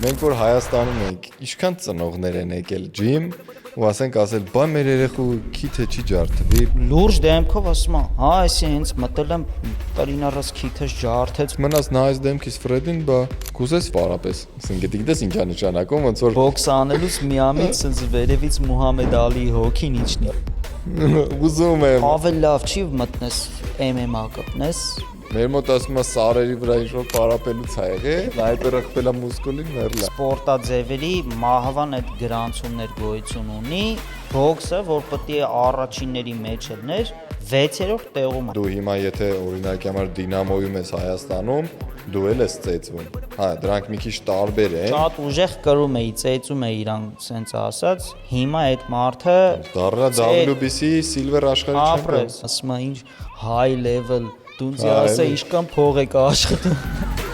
Մենք որ Հայաստանում ենք, ինչքան ծնողներ են եկել ջիմ ու ասենք ասել, բա մեր երեխու քիթը չի ջարդվի։ Լուրջ դեմքով ասում եմ, հա, այսի հենց մտել եմ տարին առած քիթս ջարդեց։ Մնաց նայես դեմքից Ֆրեդին, բա կուզես պարապես։ Ասենք գիտես ինչա նշանակում, ոնց որ Բոքս անելուց միամիտ սենց վերևից Մուհամեդ Ալիի հոգին իջնի։ ուզում եմ։ Ավելի լավ չի մտնես MMA կպնես։ Մեր մոտ ասում է սարերի վրա ինչ-որ պարապելուց ա եղել, հայտերը խփելա մուսկուլին մերլա։ Սպորտաձևերի մահվան այդ գրանցումներ գոյություն ունի, բոքսը, որ պետք է առաջինների մեջ լիներ, 6-րդ տեղում է։ Դու հիմա եթե օրինակի համար Դինամոյում ես Հայաստանում, դու էլ ես ծեծվում։ Հա, դրանք մի քիչ տարբեր են։ Շատ ուժեղ կրում էի, ծեծում էի իրան, սենց ասած, հիմա այդ մարդը Դառնա WBC Silver աշխարհի չեմպիոն։ ասում է ինչ high level դունցի ասա իշքան փող եք աշխատում։